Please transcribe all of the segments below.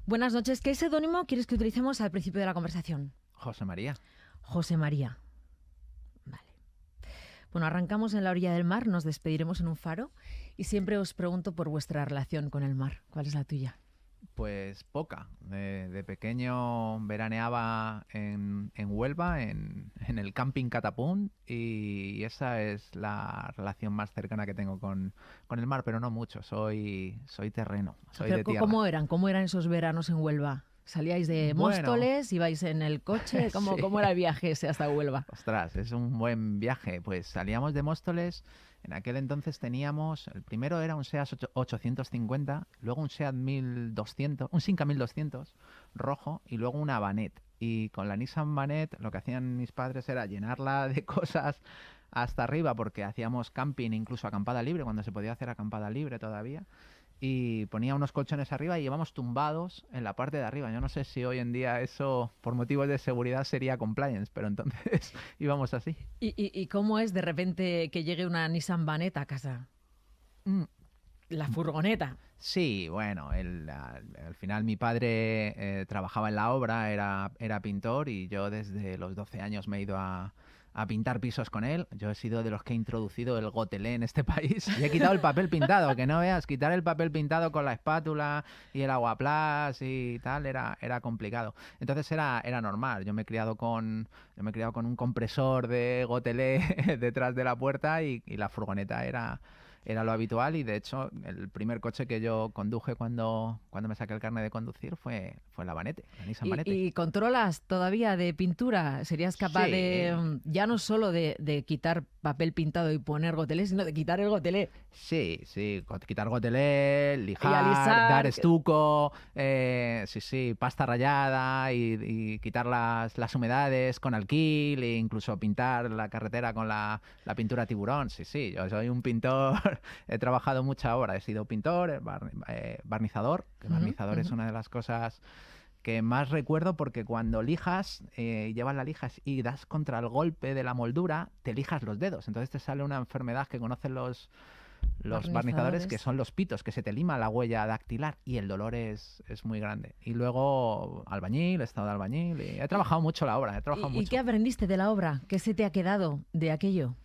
Buenas noches. ¿Qué seudónimo quieres que utilicemos al principio de la conversación? José María. José María. Vale. Bueno, arrancamos en la orilla del mar, nos despediremos en un faro y siempre os pregunto por vuestra relación con el mar. ¿Cuál es la tuya? Pues poca. De pequeño veraneaba en Huelva, en el camping Catapunt, y esa es la relación más cercana que tengo con el mar, pero no mucho. Soy terreno, soy Pero de tierra. ¿cómo eran? ¿Cómo eran esos veranos en Huelva? ¿Salíais de Móstoles? ¿Ibais en el coche? ¿Cómo, Sí. cómo era el viaje ese hasta Huelva? Ostras, es un buen viaje. Pues salíamos de Móstoles. En aquel entonces teníamos, el primero era un SEAT 850, luego un SEAT 1200, un Simca 1200 rojo y luego una Vanet. Y con la Nissan Vanet lo que hacían mis padres era llenarla de cosas hasta arriba, porque hacíamos camping, incluso acampada libre, cuando se podía hacer acampada libre todavía. Y ponía unos colchones arriba y íbamos tumbados en la parte de arriba. Yo no sé si hoy en día eso, por motivos de seguridad, sería compliance, pero entonces íbamos así. ¿Y cómo es de repente que llegue una Nissan Vanetta a casa? Mm, La furgoneta. Sí, bueno, al final mi padre trabajaba en la obra, era pintor, y yo desde los 12 años me he ido a pintar pisos con él. Yo he sido de los que he introducido el gotelé en este país y he quitado el papel pintado, que no veas, quitar el papel pintado con la espátula y el aguaplás y tal era complicado. Entonces era normal. Yo me he criado con un compresor de gotelé detrás de la puerta, y la furgoneta era lo habitual. Y de hecho el primer coche que yo conduje cuando me saqué el carnet de conducir fue la Vanette, la Nissan Vanette. ¿Y controlas todavía de pintura? ¿Serías capaz Sí. de, ya no solo de quitar papel pintado y poner gotelé, sino de quitar el gotelé? Sí, quitar gotelé, lijar, alisar, dar estuco, sí, pasta rallada y quitar las humedades con alquil, e incluso pintar la carretera con la pintura tiburón. Sí, yo soy un pintor, he trabajado mucha obra, he sido pintor, barnizador, que barnizador es una de las cosas que más recuerdo, porque cuando lijas, llevas la lijas y das contra el golpe de la moldura, te lijas los dedos. Entonces te sale una enfermedad que conocen los barnizadores, que son los pitos, que se te lima la huella dactilar, y el dolor es muy grande. Y luego albañil, he estado de albañil, y he trabajado mucho la obra, he trabajado mucho. ¿Y qué aprendiste de la obra? ¿Qué se te ha quedado de aquello?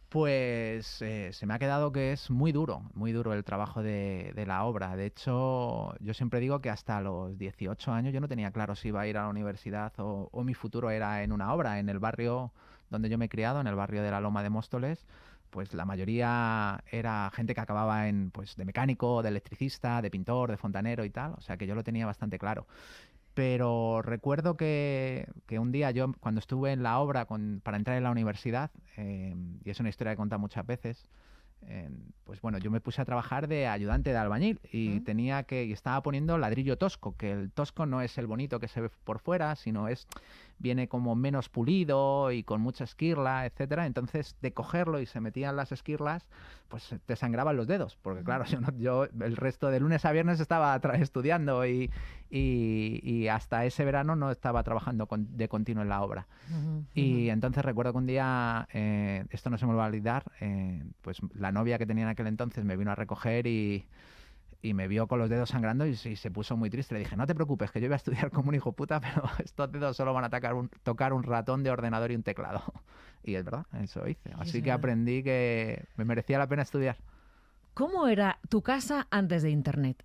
Pues se me ha quedado que es muy duro el trabajo de la obra. De hecho, yo siempre digo que hasta los 18 años yo no tenía claro si iba a ir a la universidad o mi futuro era en una obra. En el barrio donde yo me he criado, en el barrio de la Loma de Móstoles, pues la mayoría era gente que acababa de mecánico, de electricista, de pintor, de fontanero y tal. O sea que yo lo tenía bastante claro. Pero recuerdo que un día yo, cuando estuve en la obra para entrar en la universidad, y es una historia que he contado muchas veces, pues bueno, yo me puse a trabajar de ayudante de albañil y estaba poniendo ladrillo tosco, que el tosco no es el bonito que se ve por fuera, sino viene como menos pulido y con mucha esquirla, etcétera. Entonces, de cogerlo y se metían las esquirlas, pues te sangraban los dedos, porque claro, yo el resto de lunes a viernes estaba estudiando y hasta ese verano no estaba trabajando de continuo en la obra. Y entonces recuerdo que un día, esto no se me va a olvidar, pues la novia que tenía en aquel entonces me vino a recoger y me vio con los dedos sangrando y se puso muy triste. Le dije, no te preocupes, que yo voy a estudiar como un hijo puta, pero estos dedos solo van a tocar un ratón de ordenador y un teclado. Y es verdad, eso hice. Así que aprendí que me merecía la pena estudiar. ¿Cómo era tu casa antes de Internet?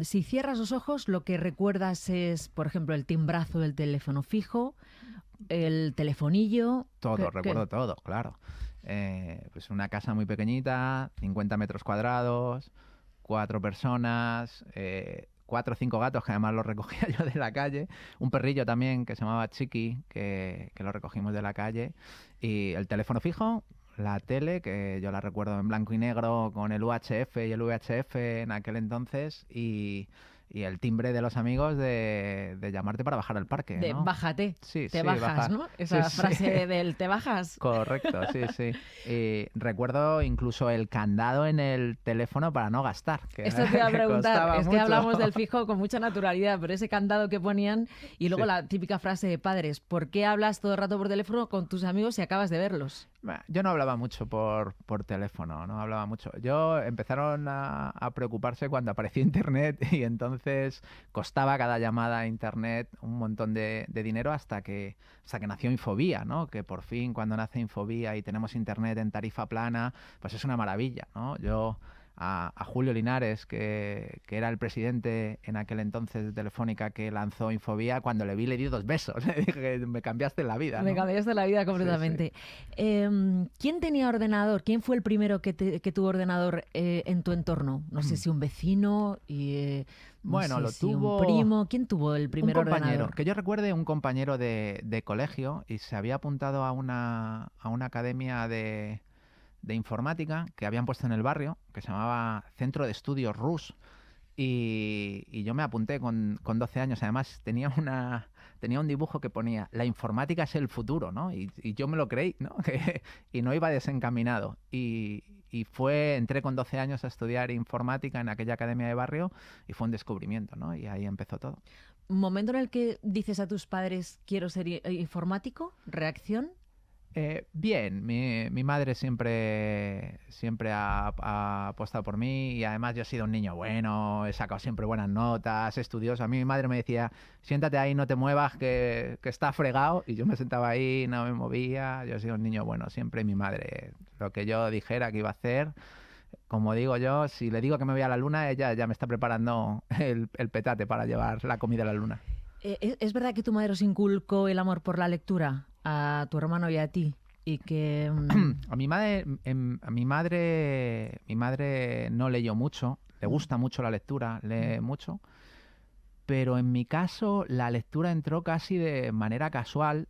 Si cierras los ojos, lo que recuerdas es, por ejemplo, el timbrazo del teléfono fijo, el telefonillo. Recuerdo todo, claro. Pues una casa muy pequeñita, 50 metros cuadrados, 4 personas, 4 o 5 gatos, que además los recogía yo de la calle, un perrillo también que se llamaba Chiqui, que lo recogimos de la calle, y el teléfono fijo, la tele, que yo la recuerdo en blanco y negro con el UHF y el VHF en aquel entonces, y el timbre de los amigos de llamarte para bajar al parque, De ¿no? bájate, Sí, te sí, bajas, bajar. ¿no? Esa Sí, frase sí. del te bajas. Correcto, sí. Y recuerdo incluso el candado en el teléfono para no gastar. Esto te iba a que preguntar, costaba es que mucho. hablamos del fijo con mucha naturalidad, pero ese candado que ponían y luego Sí. la típica frase de padres, ¿por qué hablas todo el rato por teléfono con tus amigos si acabas de verlos? Yo no hablaba mucho por teléfono, no hablaba mucho. Empezaron a preocuparse cuando apareció Internet y entonces costaba cada llamada a Internet un montón de dinero hasta que nació Infobía, ¿no? Que por fin cuando nace Infobía y tenemos Internet en tarifa plana, pues es una maravilla, ¿no? A Julio Linares, que era el presidente en aquel entonces de Telefónica que lanzó Infobía, cuando le vi le di 2 besos. Le dije, me cambiaste la vida, ¿no? Me cambiaste la vida Sí, sí. completamente. ¿Quién tenía ordenador? ¿Quién fue el primero que tuvo ordenador en tu entorno? No sé si un vecino, no Bueno, sé lo si un tuvo primo. ¿Quién tuvo el un primer compañero, ordenador? que yo recuerde, un compañero de colegio, y se había apuntado a una academia de informática que habían puesto en el barrio, que se llamaba Centro de Estudios RUS, y yo me apunté con 12 años. Además, tenía un dibujo que ponía: la informática es el futuro, ¿no? Y yo me lo creí, ¿no? Y no iba desencaminado. Entré con 12 años a estudiar informática en aquella academia de barrio y fue un descubrimiento, ¿no? Y ahí empezó todo. ¿Momento en el que dices a tus padres quiero ser informático? ¿Reacción? Bien, mi madre siempre ha apostado por mí, y además yo he sido un niño bueno, he sacado siempre buenas notas, estudioso. A mí mi madre me decía: siéntate ahí, no te muevas, que está fregado, y yo me sentaba ahí, no me movía. Yo he sido un niño bueno siempre, y mi madre, lo que yo dijera que iba a hacer, como digo yo, si le digo que me voy a la luna, ella ya me está preparando el petate para llevar la comida a la luna. ¿Es verdad que tu madre os inculcó el amor por la lectura a tu hermano y a ti? Y que... A mi madre no leyó mucho, le gusta mucho la lectura, lee mucho, pero en mi caso la lectura entró casi de manera casual,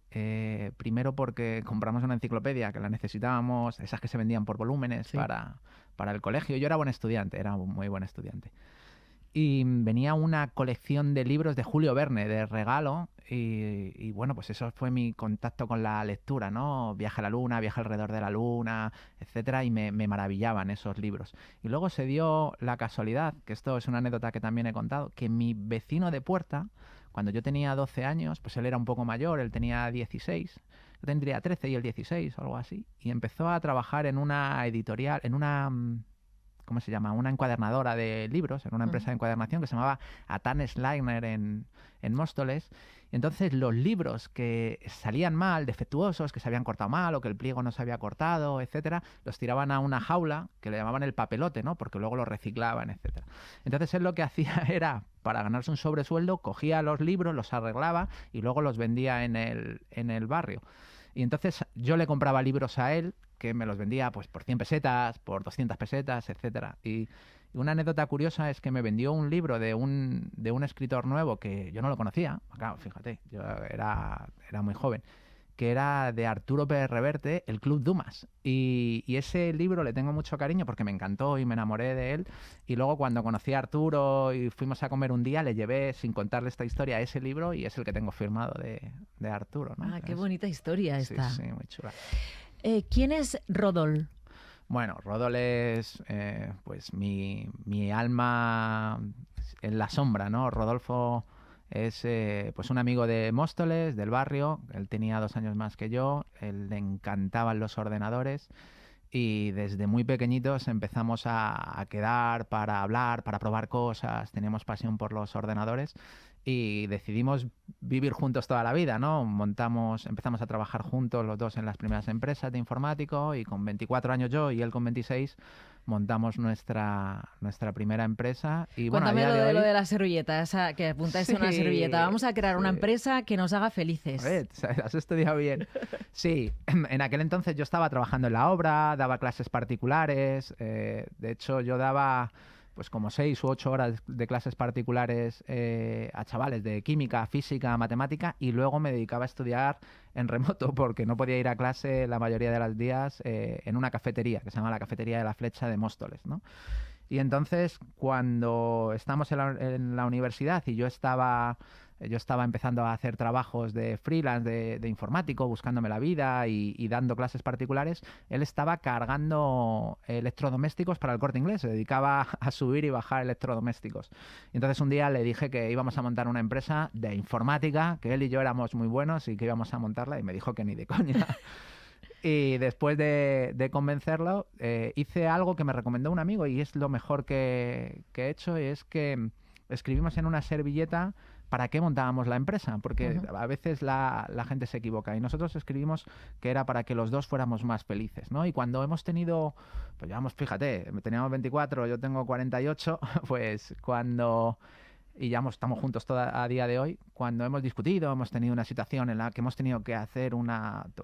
primero porque compramos una enciclopedia que la necesitábamos, esas que se vendían por volúmenes Sí. para el colegio. Yo era buen estudiante, era un muy buen estudiante. Y venía una colección de libros de Julio Verne de regalo, y bueno, pues eso fue mi contacto con la lectura, ¿no? Viaje a la luna, viaje alrededor de la luna, etcétera, y me maravillaban esos libros. Y luego se dio la casualidad, que esto es una anécdota que también he contado, que mi vecino de puerta, cuando yo tenía 12 años, pues él era un poco mayor, él tenía 16, yo tendría 13 y él 16 o algo así, y empezó a trabajar en una editorial, ¿cómo se llama? Una encuadernadora de libros, en una empresa de encuadernación que se llamaba Atan Schleiner en Móstoles. Y entonces los libros que salían mal, defectuosos, que se habían cortado mal o que el pliego no se había cortado, etcétera, los tiraban a una jaula que le llamaban el papelote, ¿no? Porque luego los reciclaban, etcétera. Entonces él lo que hacía era, para ganarse un sobresueldo, cogía los libros, los arreglaba y luego los vendía en el barrio. Y entonces yo le compraba libros a él, que me los vendía pues por 100 pesetas, por 200 pesetas, etcétera. Y una anécdota curiosa es que me vendió un libro de un escritor nuevo que yo no lo conocía. Claro, fíjate, yo era muy joven, que era de Arturo Pérez Reverte, El Club Dumas. Y ese libro le tengo mucho cariño porque me encantó y me enamoré de él. Y luego cuando conocí a Arturo y fuimos a comer un día, le llevé, sin contarle esta historia, ese libro, y es el que tengo firmado de Arturo, ¿no? Ah, qué bonita historia Sí, esta. sí, muy chula. ¿Quién es Rodol? Bueno, Rodol es pues mi alma en la sombra, ¿no? Rodolfo es pues un amigo de Móstoles, del barrio. Él tenía 2 años más que yo, él le encantaban los ordenadores, y desde muy pequeñitos empezamos a quedar para hablar, para probar cosas, teníamos pasión por los ordenadores y decidimos vivir juntos toda la vida, ¿no? Empezamos a trabajar juntos los dos en las primeras empresas de informático, y con 24 años yo y él con 26 montamos nuestra primera empresa. Y bueno, a Cuéntame día de lo hoy... de la servilleta, esa que apuntáis a una Sí, servilleta. Vamos a crear una sí. empresa que nos haga A felices. ver, has estudiado bien. Sí, en aquel entonces yo estaba trabajando en la obra, daba clases particulares. De hecho, yo daba pues como 6 u 8 horas de clases particulares a chavales de química, física, matemática, y luego me dedicaba a estudiar en remoto porque no podía ir a clase la mayoría de los días en una cafetería que se llama la Cafetería de la Flecha de Móstoles, ¿no? Y entonces, cuando estábamos en la universidad y yo estaba empezando a hacer trabajos de freelance, de informático, buscándome la vida y dando clases particulares, él estaba cargando electrodomésticos para el Corte Inglés, se dedicaba a subir y bajar electrodomésticos. Y entonces un día le dije que íbamos a montar una empresa de informática, que él y yo éramos muy buenos y que íbamos a montarla, y me dijo que ni de coña. Y después de convencerlo, hice algo que me recomendó un amigo y es lo mejor que he hecho, y es que escribimos en una servilleta para qué montábamos la empresa, porque a veces la gente se equivoca, y nosotros escribimos que era para que los dos fuéramos más felices, ¿no? Y cuando hemos tenido, pues llevamos, fíjate, teníamos 24, yo tengo 48, pues cuando... Y ya estamos juntos a día de hoy. Cuando hemos discutido, hemos tenido una situación en la que hemos tenido que hacer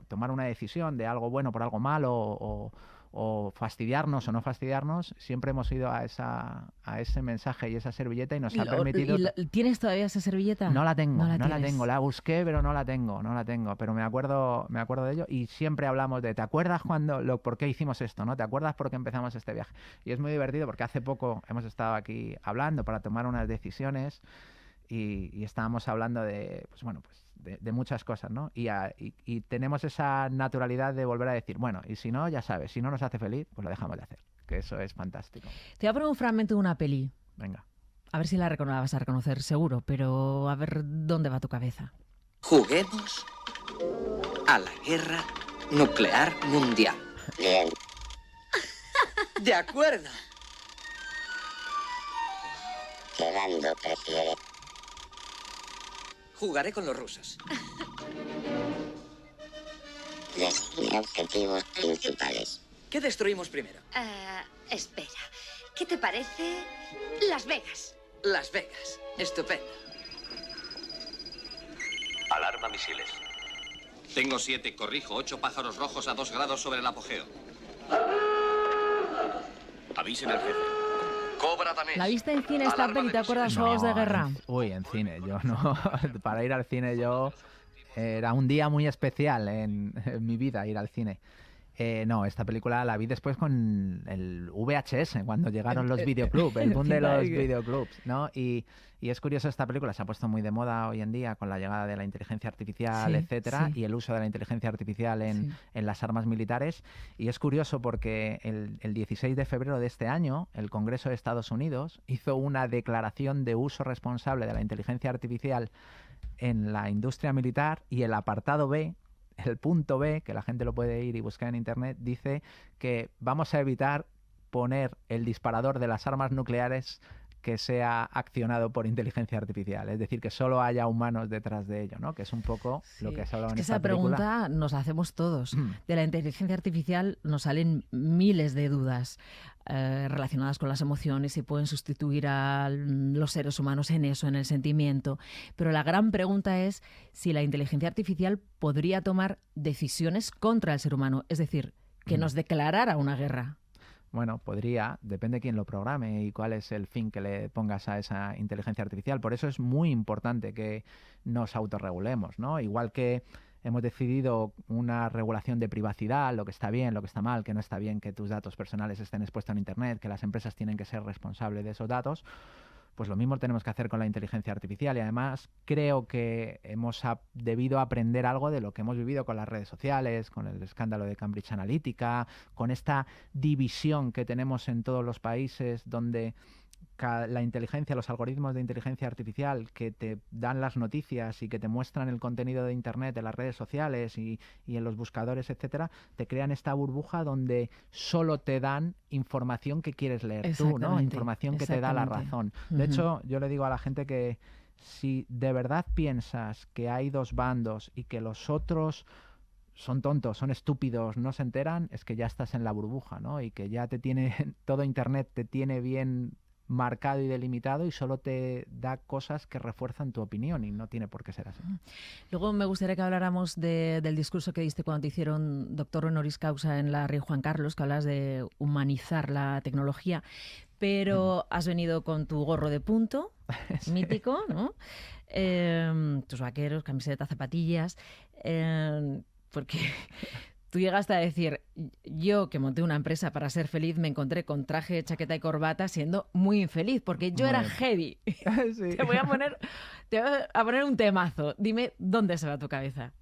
tomar una decisión de algo bueno por algo malo, o fastidiarnos o no fastidiarnos, siempre hemos ido a ese mensaje y esa servilleta, y nos ha permitido... ¿Tienes todavía esa servilleta? No la tengo, no la tengo. La busqué, pero no la tengo. Pero me acuerdo de ello, y siempre hablamos de, ¿te acuerdas por qué hicimos esto, ¿no? ¿Te acuerdas por qué empezamos este viaje? Y es muy divertido porque hace poco hemos estado aquí hablando para tomar unas decisiones, y estábamos hablando de muchas cosas, ¿no? Y tenemos esa naturalidad de volver a decir, bueno, y si no, ya sabes, si no nos hace feliz, pues lo dejamos de hacer, que eso es fantástico. Te voy a poner un fragmento de una peli. Venga. A ver si la vas a reconocer, seguro, pero a ver dónde va tu cabeza. Juguemos a la guerra nuclear mundial. Bien. De acuerdo. ¿Qué bando prefiere? Jugaré con los rusos. Define objetivos principales. ¿Qué destruimos primero? Espera. ¿Qué te parece Las Vegas? Las Vegas. Estupendo. Alarma misiles. Tengo 7, corrijo, 8 pájaros rojos a 2 grados sobre el apogeo. Avisen al jefe. Cobra danés. ¿La viste en cine esta peli? ¿Te acuerdas de Juegos de Guerra? En cine, yo no. Para ir al cine era un día muy especial en mi vida, ir al cine. No, esta película la vi después con el VHS, cuando llegaron los videoclubs, el boom de los videoclubs, ¿no? Y es curioso, esta película se ha puesto muy de moda hoy en día con la llegada de la inteligencia artificial, etcétera, y el uso de la inteligencia artificial en las armas militares. Y es curioso porque el 16 de febrero de este año, el Congreso de Estados Unidos hizo una declaración de uso responsable de la inteligencia artificial en la industria militar, y el apartado B, el punto B, que la gente lo puede ir y buscar en internet, dice que vamos a evitar poner el disparador de las armas nucleares que sea accionado por inteligencia artificial, es decir, que solo haya humanos detrás de ello, ¿no? Que es un poco lo que has hablado en esta película. Esa pregunta nos la hacemos todos. De la inteligencia artificial nos salen miles de dudas relacionadas con las emociones, si pueden sustituir a los seres humanos en eso, en el sentimiento. Pero la gran pregunta es si la inteligencia artificial podría tomar decisiones contra el ser humano, es decir, que nos declarara una guerra. Bueno, podría, depende de quién lo programe y cuál es el fin que le pongas a esa inteligencia artificial. Por eso es muy importante que nos autorregulemos, ¿no? Igual que hemos decidido una regulación de privacidad, lo que está bien, lo que está mal, que no está bien que tus datos personales estén expuestos en Internet, que las empresas tienen que ser responsables de esos datos, pues lo mismo tenemos que hacer con la inteligencia artificial. Y además creo que hemos debido aprender algo de lo que hemos vivido con las redes sociales, con el escándalo de Cambridge Analytica, con esta división que tenemos en todos los países donde la inteligencia, los algoritmos de inteligencia artificial que te dan las noticias y que te muestran el contenido de Internet, de las redes sociales y en los buscadores, etcétera, te crean esta burbuja donde solo te dan información que quieres leer tú, ¿no? Información que te da la razón. De hecho, yo le digo a la gente que si de verdad piensas que hay dos bandos y que los otros son tontos, son estúpidos, no se enteran, es que ya estás en la burbuja, ¿no? Y que ya todo Internet te tiene bien marcado y delimitado y solo te da cosas que refuerzan tu opinión, y no tiene por qué ser así. Luego me gustaría que habláramos del discurso que diste cuando te hicieron doctor honoris causa en la Rey Juan Carlos, que hablas de humanizar la tecnología, pero has venido con tu gorro de punto, mítico, ¿no? Tus vaqueros, camiseta, zapatillas, porque... Tú llegaste a decir, yo que monté una empresa para ser feliz me encontré con traje, chaqueta y corbata siendo muy infeliz, porque yo era heavy. Sí. Te voy a poner un temazo. Dime, ¿dónde se va tu cabeza?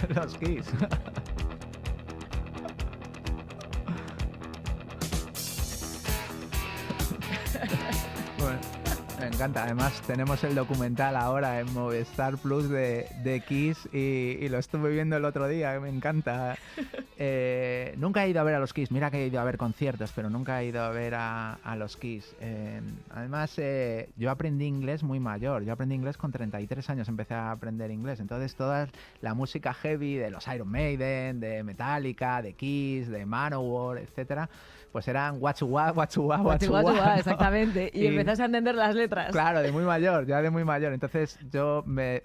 Los Kiss. Bueno. Me encanta. Además, tenemos el documental ahora en Movistar Plus de Kiss y lo estuve viendo el otro día. Me encanta. Nunca he ido a ver a los Kiss. Mira que he ido a ver conciertos, pero nunca he ido a ver a los Kiss. Además, yo aprendí inglés muy mayor. Yo aprendí inglés con 33 años. Empecé a aprender inglés. Entonces, toda la música heavy de los Iron Maiden, de Metallica, de Kiss, de Manowar, etcétera, pues eran what you want, what you want, what you want, exactamente. Y empezaste a entender las letras. Claro, de muy mayor, ya de muy mayor. Entonces yo me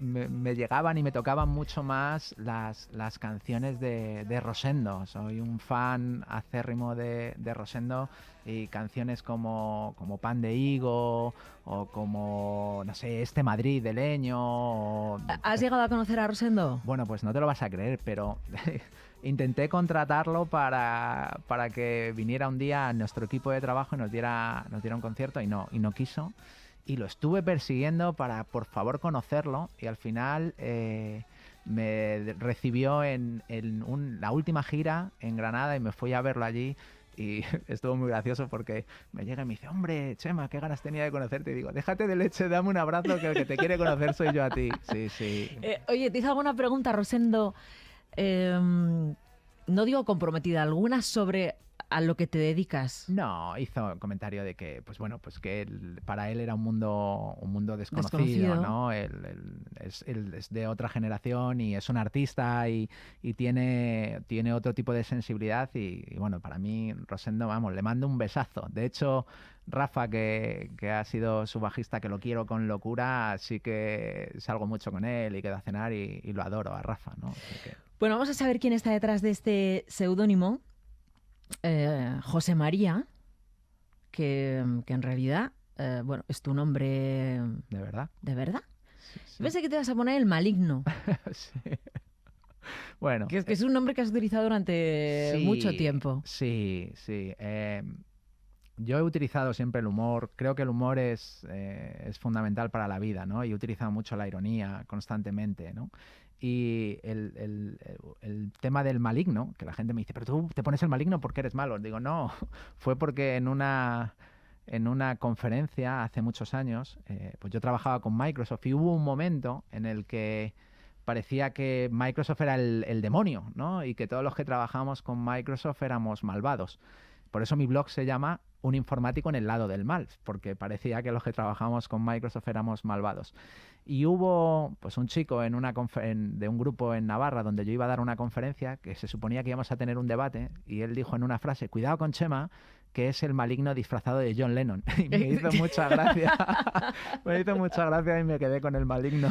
llegaban y me tocaban mucho más las canciones de Rosendo. Soy un fan acérrimo de Rosendo, y canciones como Pan de Higo o como, no sé, Este Madrid de Leño. ¿Has llegado a conocer a Rosendo? Bueno, pues no te lo vas a creer, pero intenté contratarlo para que viniera un día a nuestro equipo de trabajo y nos diera un concierto, y no quiso. Y lo estuve persiguiendo para, por favor, conocerlo, y al final me recibió en la última gira en Granada y me fui a verlo allí. Y estuvo muy gracioso porque me llega y me dice: hombre, Chema, qué ganas tenía de conocerte. Y digo: déjate de leche, dame un abrazo, que el que te quiere conocer soy yo a ti. Sí, sí. Oye, ¿te hizo alguna pregunta, Rosendo? No digo comprometida, alguna sobre a lo que te dedicas. No, hizo un comentario de que, pues bueno, pues que para él era un mundo desconocido, ¿no? Él es de otra generación y es un artista y tiene otro tipo de sensibilidad y bueno, para mí, Rosendo, vamos, le mando un besazo. De hecho, Rafa, que ha sido su bajista, que lo quiero con locura, sí que salgo mucho con él y quedo a cenar y lo adoro a Rafa, ¿no? Bueno, vamos a saber quién está detrás de este seudónimo. José María, que en realidad, bueno, es tu nombre... ¿De verdad? ¿De verdad? Sí. Pensé que te vas a poner el Maligno. Sí. Bueno. Que es un nombre que has utilizado durante mucho tiempo. Sí. Yo he utilizado siempre el humor. Creo que el humor es fundamental para la vida, ¿no? Y he utilizado mucho la ironía constantemente, ¿no? Y el tema del maligno, que la gente me dice: pero tú te pones el maligno porque eres malo. Digo: no, fue porque en una conferencia hace muchos años, pues yo trabajaba con Microsoft y hubo un momento en el que parecía que Microsoft era el demonio, ¿no? Y que todos los que trabajamos con Microsoft éramos malvados. Por eso mi blog se llama Un informático en el lado del mal, porque parecía que los que trabajamos con Microsoft éramos malvados. Y hubo pues un chico de un grupo en Navarra donde yo iba a dar una conferencia, que se suponía que íbamos a tener un debate, y él dijo en una frase: cuidado con Chema, que es el maligno disfrazado de John Lennon. Y me hizo mucha gracia. Me hizo mucha gracia y me quedé con el maligno.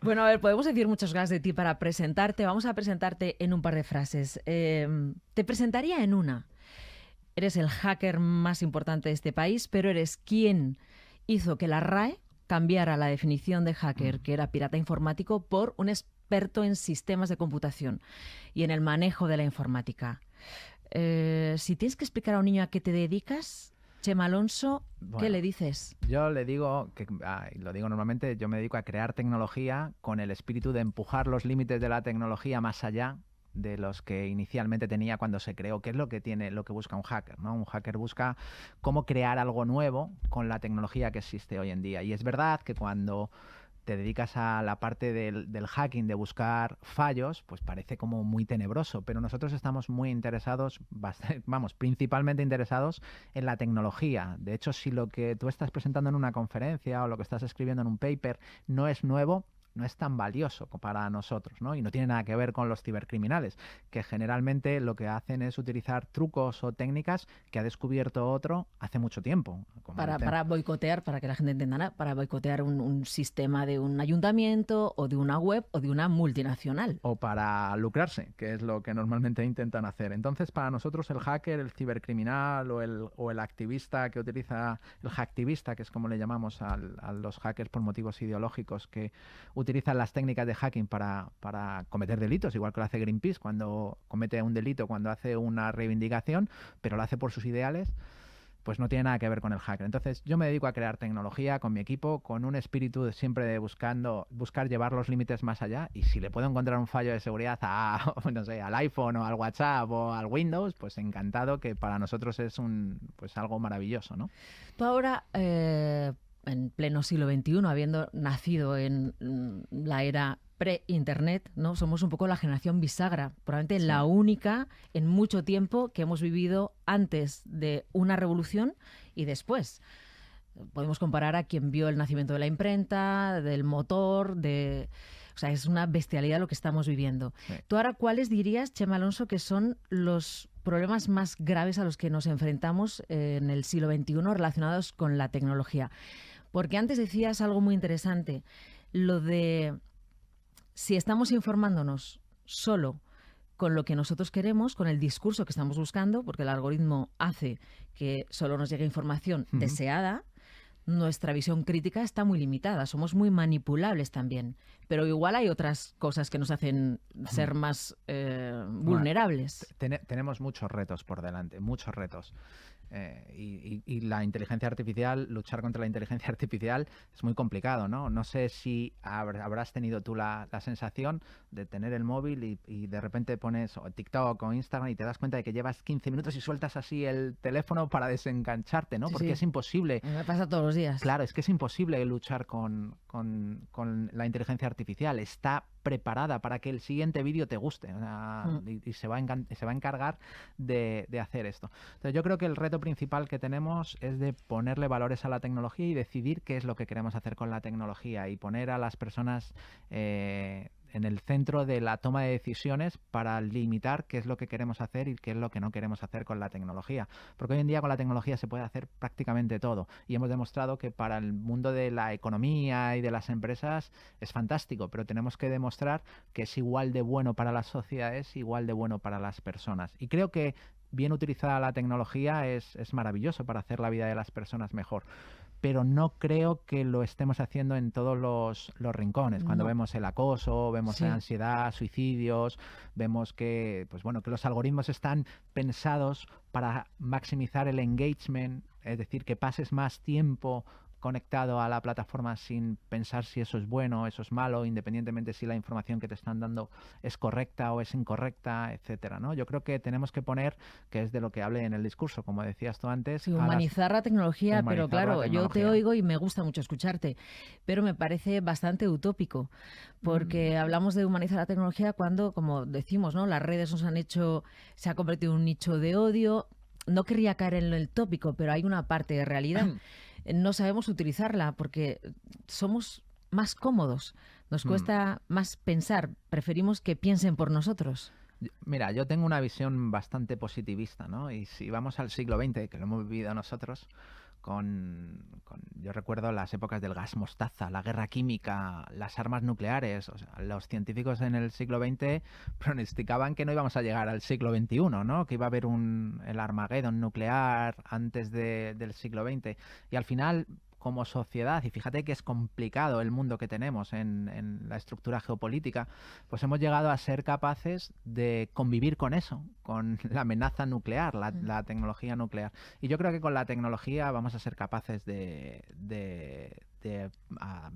Bueno, a ver, podemos decir muchas cosas de ti para presentarte. Vamos a presentarte en un par de frases. Te presentaría en una. Eres el hacker más importante de este país, pero eres quien hizo que la RAE cambiara la definición de hacker, que era pirata informático, por un experto en sistemas de computación y en el manejo de la informática. Si tienes que explicar a un niño a qué te dedicas, Chema Alonso, bueno, ¿qué le dices? Yo le digo, lo digo normalmente, yo me dedico a crear tecnología con el espíritu de empujar los límites de la tecnología más allá de los que inicialmente tenía cuando se creó. ¿Qué es lo que busca un hacker, ¿no? Un hacker busca cómo crear algo nuevo con la tecnología que existe hoy en día. Y es verdad que cuando te dedicas a la parte del hacking, de buscar fallos, pues parece como muy tenebroso, pero nosotros estamos muy interesados, principalmente interesados en la tecnología. De hecho, si lo que tú estás presentando en una conferencia o lo que estás escribiendo en un paper no es nuevo, no es tan valioso para nosotros, ¿no? Y no tiene nada que ver con los cibercriminales, que generalmente lo que hacen es utilizar trucos o técnicas que ha descubierto otro hace mucho tiempo. Para boicotear, para que la gente entienda nada, para boicotear un sistema de un ayuntamiento o de una web o de una multinacional. O para lucrarse, que es lo que normalmente intentan hacer. Entonces, para nosotros el hacker, el cibercriminal o el activista que utiliza, el hacktivista, que es como le llamamos a los hackers por motivos ideológicos, que utilizan las técnicas de hacking para cometer delitos, igual que lo hace Greenpeace cuando comete un delito, cuando hace una reivindicación, pero lo hace por sus ideales, pues no tiene nada que ver con el hacker. Entonces yo me dedico a crear tecnología con mi equipo, con un espíritu siempre de buscar llevar los límites más allá, y si le puedo encontrar un fallo de seguridad no sé, al iPhone o al WhatsApp o al Windows, pues encantado, que para nosotros es algo maravilloso, ¿no? Tú ahora en pleno siglo XXI, habiendo nacido en la era pre-internet, ¿no? Somos un poco la generación bisagra, probablemente la única en mucho tiempo que hemos vivido antes de una revolución y después. Podemos comparar a quien vio el nacimiento de la imprenta, del motor, o sea, es una bestialidad lo que estamos viviendo. Sí. ¿Tú ahora cuáles dirías, Chema Alonso, que son los problemas más graves a los que nos enfrentamos en el siglo XXI relacionados con la tecnología? Porque antes decías algo muy interesante, lo de si estamos informándonos solo con lo que nosotros queremos, con el discurso que estamos buscando, porque el algoritmo hace que solo nos llegue información deseada, nuestra visión crítica está muy limitada, somos muy manipulables también, pero igual hay otras cosas que nos hacen ser más vulnerables. Tenemos muchos retos por delante, muchos retos. Y la inteligencia artificial, luchar contra la inteligencia artificial es muy complicado, ¿no? No sé si habrás tenido tú la sensación de tener el móvil y de repente pones TikTok o Instagram y te das cuenta de que llevas 15 minutos y sueltas así el teléfono para desengancharte, ¿no? Sí, Porque sí. es imposible. Me pasa todos los días. Claro, es que es imposible luchar con la inteligencia artificial. Está preparada para que el siguiente vídeo te guste, o sea, y se va a encargar de hacer esto. Entonces, yo creo que el reto principal que tenemos es de ponerle valores a la tecnología y decidir qué es lo que queremos hacer con la tecnología y poner a las personas en el centro de la toma de decisiones para limitar qué es lo que queremos hacer y qué es lo que no queremos hacer con la tecnología. Porque hoy en día con la tecnología se puede hacer prácticamente todo y hemos demostrado que para el mundo de la economía y de las empresas es fantástico, pero tenemos que demostrar que es igual de bueno para las sociedades, igual de bueno para las personas. Y creo que bien utilizada la tecnología es maravilloso para hacer la vida de las personas mejor. Pero no creo que lo estemos haciendo en todos los rincones. Cuando vemos el acoso, vemos la ansiedad, suicidios, vemos que, pues bueno, que los algoritmos están pensados para maximizar el engagement, es decir, que pases más tiempo conectado a la plataforma sin pensar si eso es bueno o eso es malo, independientemente si la información que te están dando es correcta o es incorrecta, etcétera, ¿no? Yo creo que tenemos que poner, que es de lo que hablé en el discurso, como decías tú antes, Sí, humanizar la tecnología, pero humanizar claro, la yo te tecnología. oigo y me gusta mucho escucharte, pero me parece bastante utópico, porque hablamos de humanizar la tecnología cuando, como decimos, ¿no? Las redes se ha convertido en un nicho de odio. No querría caer en el tópico, pero hay una parte de realidad. No sabemos utilizarla porque somos más cómodos, nos cuesta más pensar, preferimos que piensen por nosotros. Mira, yo tengo una visión bastante positivista, ¿no? Y si vamos al siglo XX, que lo hemos vivido nosotros, yo recuerdo las épocas del gas mostaza, la guerra química, las armas nucleares. O sea, los científicos en el siglo XX pronosticaban que no íbamos a llegar al siglo XXI, ¿no? Que iba a haber el Armagedón nuclear antes del siglo XX. Y al final, como sociedad, y fíjate que es complicado el mundo que tenemos en la estructura geopolítica, pues hemos llegado a ser capaces de convivir con eso, con la amenaza nuclear, la tecnología nuclear. Y yo creo que con la tecnología vamos a ser capaces de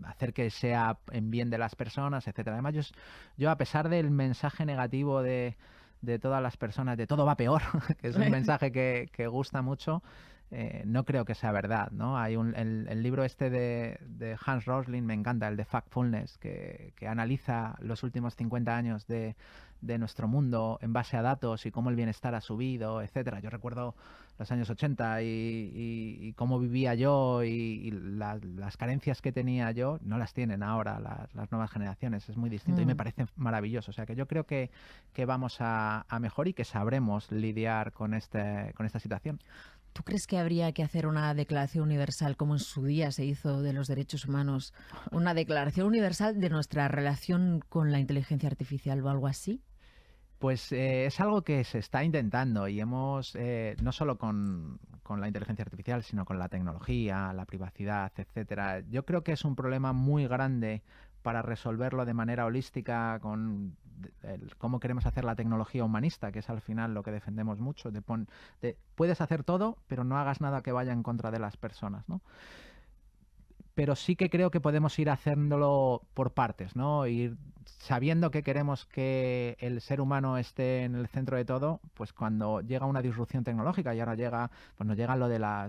hacer que sea en bien de las personas, etcétera. Además, yo a pesar del mensaje negativo de todas las personas, de todo va peor, que es un mensaje que gusta mucho, no creo que sea verdad, ¿no? Hay el libro este de Hans Rosling, me encanta, el de Factfulness, que analiza los últimos 50 años de nuestro mundo en base a datos y cómo el bienestar ha subido, etcétera. Yo recuerdo los años 80 y cómo vivía yo y las carencias que tenía yo, no las tienen ahora las nuevas generaciones, es muy distinto y me parece maravilloso. O sea que yo creo que vamos a mejor y que sabremos lidiar con esta situación. ¿Tú crees que habría que hacer una declaración universal, como en su día se hizo de los derechos humanos, una declaración universal de nuestra relación con la inteligencia artificial o algo así? Pues es algo que se está intentando y hemos, no solo con la inteligencia artificial, sino con la tecnología, la privacidad, etcétera. Yo creo que es un problema muy grande para resolverlo de manera holística con cómo queremos hacer la tecnología humanista, que es al final lo que defendemos mucho. Puedes hacer todo, pero no hagas nada que vaya en contra de las personas, ¿no? Pero sí que creo que podemos ir haciéndolo por partes, ¿no? Ir sabiendo que queremos que el ser humano esté en el centro de todo, pues cuando llega una disrupción tecnológica y ahora pues nos llegan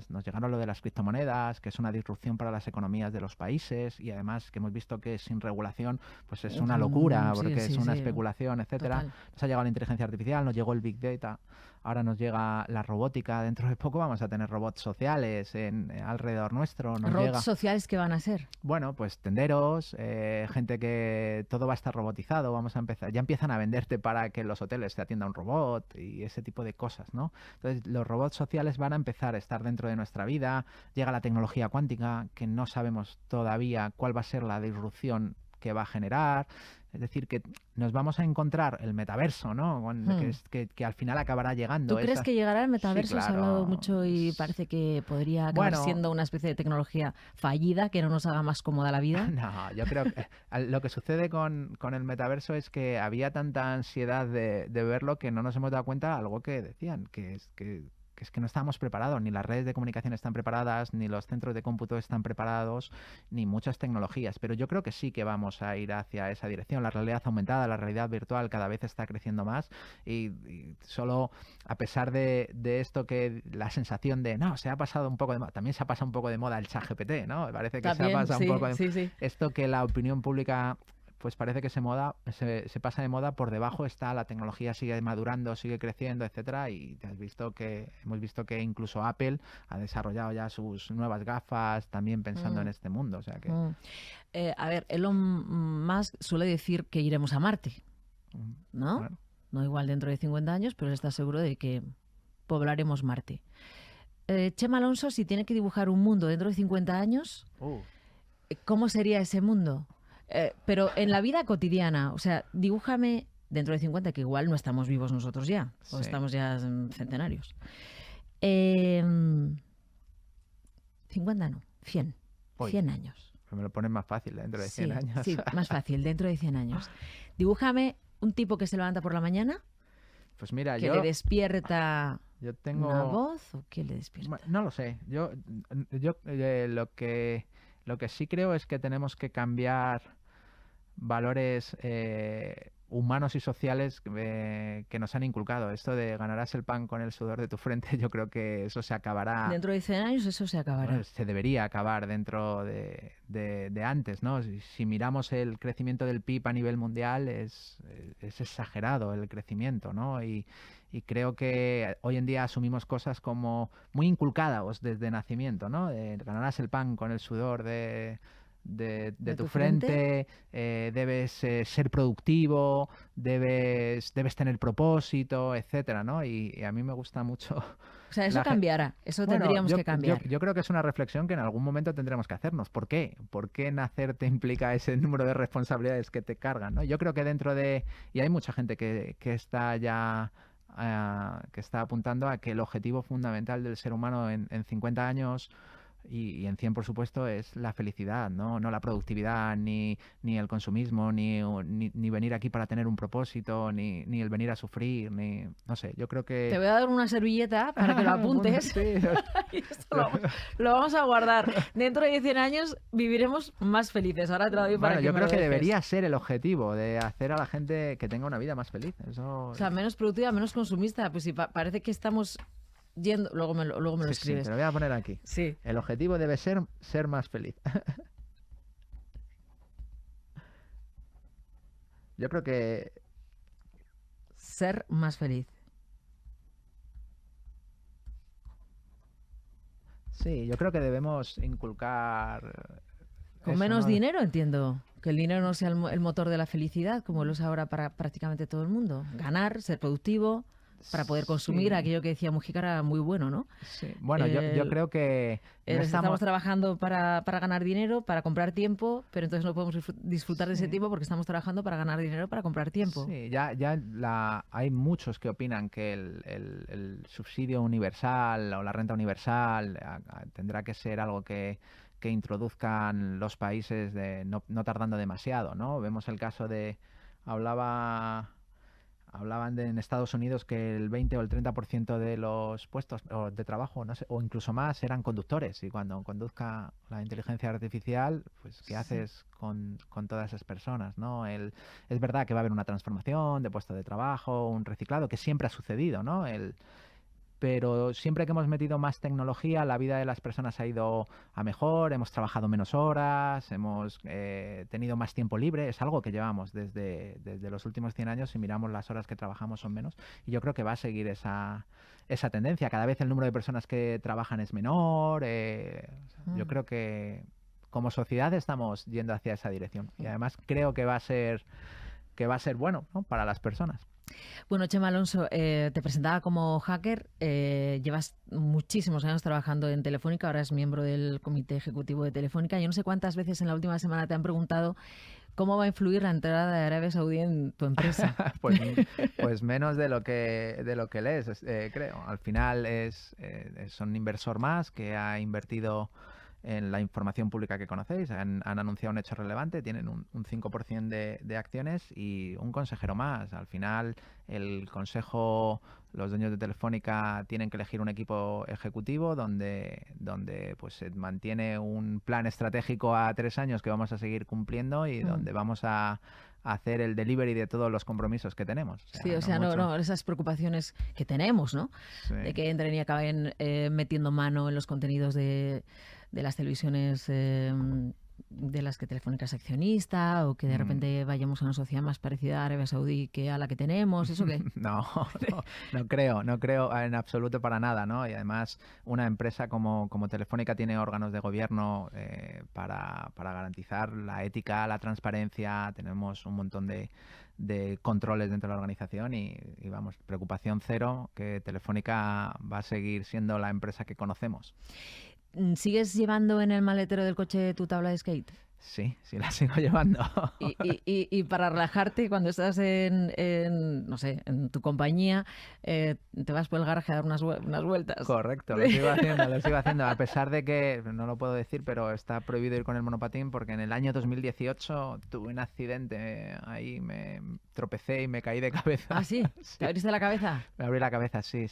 nos llegaron lo de las criptomonedas, que es una disrupción para las economías de los países y además que hemos visto que sin regulación pues es una locura porque es una especulación, etcétera. Total. Nos ha llegado la inteligencia artificial, nos llegó el Big Data, ahora nos llega la robótica, dentro de poco vamos a tener robots sociales alrededor nuestro. ¿Robots sociales qué van a ser? Bueno, pues tenderos, gente que todo va a estar robotizado, ya empiezan a venderte para que en los hoteles te atienda un robot y ese tipo de cosas, ¿no? Entonces los robots sociales van a empezar a estar dentro de nuestra vida, llega la tecnología cuántica, que no sabemos todavía cuál va a ser la disrupción que va a generar. Es decir, que nos vamos a encontrar el metaverso, ¿no? Que al final acabará llegando. ¿Tú crees que llegará el metaverso? Sí, claro. Se ha hablado mucho y parece que podría acabar siendo una especie de tecnología fallida que no nos haga más cómoda la vida. No, yo creo que lo que sucede con el metaverso es que había tanta ansiedad de verlo que no nos hemos dado cuenta de algo que decían, que es que no estábamos preparados, ni las redes de comunicación están preparadas, ni los centros de cómputo están preparados, ni muchas tecnologías, pero yo creo que sí que vamos a ir hacia esa dirección. La realidad aumentada, la realidad virtual cada vez está creciendo más y solo a pesar de esto que la sensación de, no, se ha pasado un poco de moda, también se ha pasado un poco de moda el ChatGPT, ¿no? Parece que también, se ha pasado un poco de sí. Esto que la opinión pública pues parece que se pasa de moda, por debajo está, la tecnología sigue madurando, sigue creciendo, etcétera, y hemos visto que incluso Apple ha desarrollado ya sus nuevas gafas también pensando en este mundo. O sea que... a ver, Elon Musk suele decir que iremos a Marte, ¿no? Bueno. No igual dentro de 50 años, pero está seguro de que poblaremos Marte. Chema Alonso, si tiene que dibujar un mundo dentro de 50 años, ¿cómo sería ese mundo? Pero en la vida cotidiana, o sea, dibújame dentro de 50, que igual no estamos vivos nosotros ya, o estamos ya centenarios. 50 no, 100. 100 años. Pero me lo pones más fácil dentro de 100 años. Sí, más fácil, dentro de 100 años. Dibújame un tipo que se levanta por la mañana, pues mira, que le despierta una voz, ¿o qué le despierta? No lo sé. Yo lo que sí creo es que tenemos que cambiar valores humanos y sociales que nos han inculcado. Esto de ganarás el pan con el sudor de tu frente, yo creo que eso se acabará. Dentro de 100 años eso se acabará. Bueno, se debería acabar dentro de antes, ¿no? Si miramos el crecimiento del PIB a nivel mundial, es exagerado el crecimiento, ¿no? Y creo que hoy en día asumimos cosas como muy inculcadas desde nacimiento, ¿no? Ganarás el pan con el sudor de tu frente, debes ser productivo, debes tener propósito, etcétera, ¿no? Y a mí me gusta mucho. O sea, eso cambiará, eso tendríamos que cambiar. Yo creo que es una reflexión que en algún momento tendremos que hacernos. ¿Por qué? ¿Por qué nacer te implica ese número de responsabilidades que te cargan, ¿no? Yo creo que y hay mucha gente que está ya que está apuntando a que el objetivo fundamental del ser humano en 50 años y en 100, por supuesto, es la felicidad, no la productividad, ni el consumismo, ni venir aquí para tener un propósito, ni el venir a sufrir, no sé, yo creo que... Te voy a dar una servilleta para que lo apuntes. Sí. Y esto lo vamos a guardar. Dentro de 100 años viviremos más felices. Ahora te lo doy para que yo me creo lo que dejes. Debería ser el objetivo de hacer a la gente que tenga una vida más feliz. Eso... O sea, menos productiva, menos consumista. Pues si parece que estamos... yendo, luego me lo escribes. Sí, te lo voy a poner aquí. Sí. El objetivo debe ser más feliz. Yo creo que... Ser más feliz. Sí, yo creo que debemos inculcar... Con menos dinero, entiendo. Que el dinero no sea el motor de la felicidad, como lo es ahora para prácticamente todo el mundo. Ganar, ser productivo... para poder consumir aquello que decía Mujica era muy bueno, ¿no? Sí. Bueno, yo creo que... estamos trabajando para ganar dinero, para comprar tiempo, pero entonces no podemos disfrutar de ese tiempo porque estamos trabajando para ganar dinero, para comprar tiempo. Sí, hay muchos que opinan que el subsidio universal o la renta universal tendrá que ser algo que introduzcan los países no tardando demasiado, ¿no? Vemos el caso de... hablaban en Estados Unidos que el 20 o el 30% de los puestos de trabajo, no sé, o incluso más, eran conductores. Y cuando conduzca la inteligencia artificial, pues ¿qué haces con todas esas personas, ¿no? Es verdad que va a haber una transformación de puesto de trabajo, un reciclado, que siempre ha sucedido, ¿no? Pero siempre que hemos metido más tecnología, la vida de las personas ha ido a mejor, hemos trabajado menos horas, hemos tenido más tiempo libre. Es algo que llevamos desde los últimos 100 años. Si miramos las horas que trabajamos son menos. Y yo creo que va a seguir esa tendencia. Cada vez el número de personas que trabajan es menor. Yo creo que como sociedad estamos yendo hacia esa dirección. Y además creo que va a ser bueno, ¿no? Para las personas. Bueno, Chema Alonso, te presentaba como hacker, llevas muchísimos años trabajando en Telefónica, ahora es miembro del comité ejecutivo de Telefónica. Yo no sé cuántas veces en la última semana te han preguntado cómo va a influir la entrada de Arabia Saudí en tu empresa. pues menos de lo que lees, creo. Al final son un inversor más que ha invertido en la información pública que conocéis, han anunciado un hecho relevante, tienen un 5% de acciones y un consejero más. Al final, el consejo, los dueños de Telefónica tienen que elegir un equipo ejecutivo donde pues se mantiene un plan estratégico a 3 años que vamos a seguir cumpliendo y donde vamos a hacer el delivery de todos los compromisos que tenemos. No esas preocupaciones que tenemos, ¿no? Sí. De que entren y acaben metiendo mano en los contenidos de las televisiones de las que Telefónica es accionista, o que de repente vayamos a una sociedad más parecida a Arabia Saudí que a la que tenemos. ¿Eso qué? No creo en absoluto para nada, ¿no? Y además una empresa como Telefónica tiene órganos de gobierno para garantizar la ética, la transparencia. Tenemos un montón de controles dentro de la organización y vamos, preocupación cero, que Telefónica va a seguir siendo la empresa que conocemos. ¿Sigues llevando en el maletero del coche tu tabla de skate? Sí, la sigo llevando. Y para relajarte, cuando estás en tu compañía, te vas por el garaje a dar unas vueltas. Correcto, lo sigo haciendo. A pesar de que, no lo puedo decir, pero está prohibido ir con el monopatín porque en el año 2018 tuve un accidente. Ahí me tropecé y me caí de cabeza. ¿Ah, sí? ¿Te abriste la cabeza? Me abrí la cabeza, sí.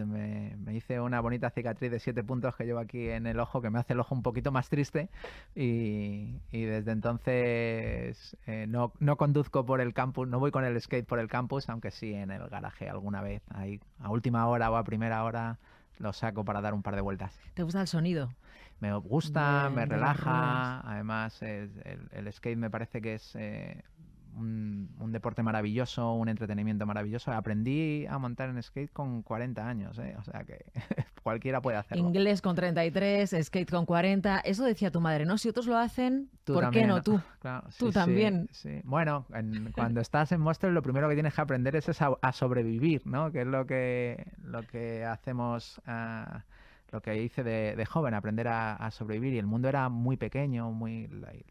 Me hice una bonita cicatriz de 7 puntos que llevo aquí en el ojo, que me hace el ojo un poquito más triste y desde entonces no conduzco por el campus, no voy con el skate por el campus, aunque sí en el garaje alguna vez, ahí a última hora o a primera hora lo saco para dar un par de vueltas. ¿Te gusta el sonido? Me gusta, me relaja, además el skate me parece que es un deporte maravilloso, un entretenimiento maravilloso. Aprendí a montar en skate con 40 años, o sea que cualquiera puede hacerlo. Inglés con 33, skate con 40, eso decía tu madre, ¿no? Si otros lo hacen, ¿por también, qué no tú? Claro, tú también. Sí. Bueno, cuando estás en Monster lo primero que tienes que aprender es a sobrevivir, ¿no? Que es lo que hacemos... lo que hice de joven, aprender a sobrevivir, y el mundo era muy pequeño,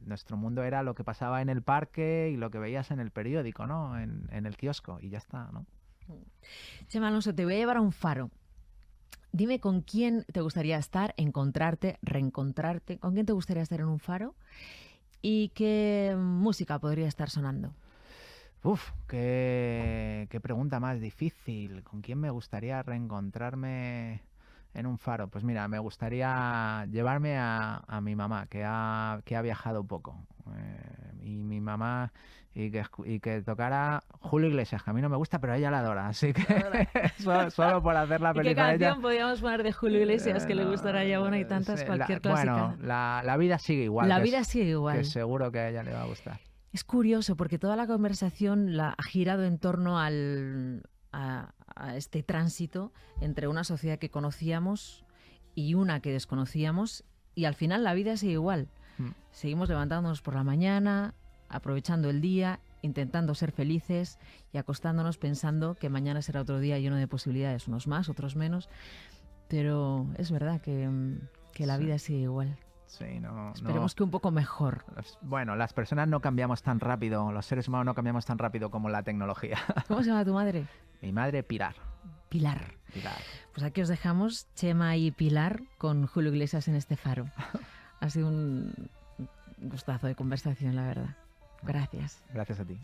nuestro mundo era lo que pasaba en el parque y lo que veías en el periódico, ¿no? En el kiosco, y ya está, ¿no? Chema Alonso, te voy a llevar a un faro. Dime con quién te gustaría estar, encontrarte, reencontrarte, con quién te gustaría estar en un faro y qué música podría estar sonando. Qué pregunta más difícil. ¿Con quién me gustaría reencontrarme en un faro? Pues mira, me gustaría llevarme a mi mamá, que ha viajado poco. Y mi mamá, y que tocara Julio Iglesias, que a mí no me gusta, pero ella la adora. Así que solo por hacerla feliz a ella. ¿Y qué canción podríamos poner de Julio Iglesias que le gustará ya una y tantas, cualquier clásica? Bueno, la vida sigue igual. La vida sigue igual. Que seguro que a ella le va a gustar. Es curioso porque toda la conversación ha girado en torno a este tránsito entre una sociedad que conocíamos y una que desconocíamos, y al final la vida sigue igual. Seguimos levantándonos por la mañana, aprovechando el día, intentando ser felices y acostándonos pensando que mañana será otro día lleno de posibilidades, unos más, otros menos, pero es verdad que la vida sigue igual. Sí, Esperemos que un poco mejor. Bueno, las personas no cambiamos tan rápido, los seres humanos no cambiamos tan rápido como la tecnología. ¿Cómo se llama tu madre? Mi madre, Pilar. Pilar. Pues aquí os dejamos, Chema y Pilar, con Julio Iglesias en este faro. Ha sido un gustazo de conversación, la verdad. Gracias. Gracias a ti.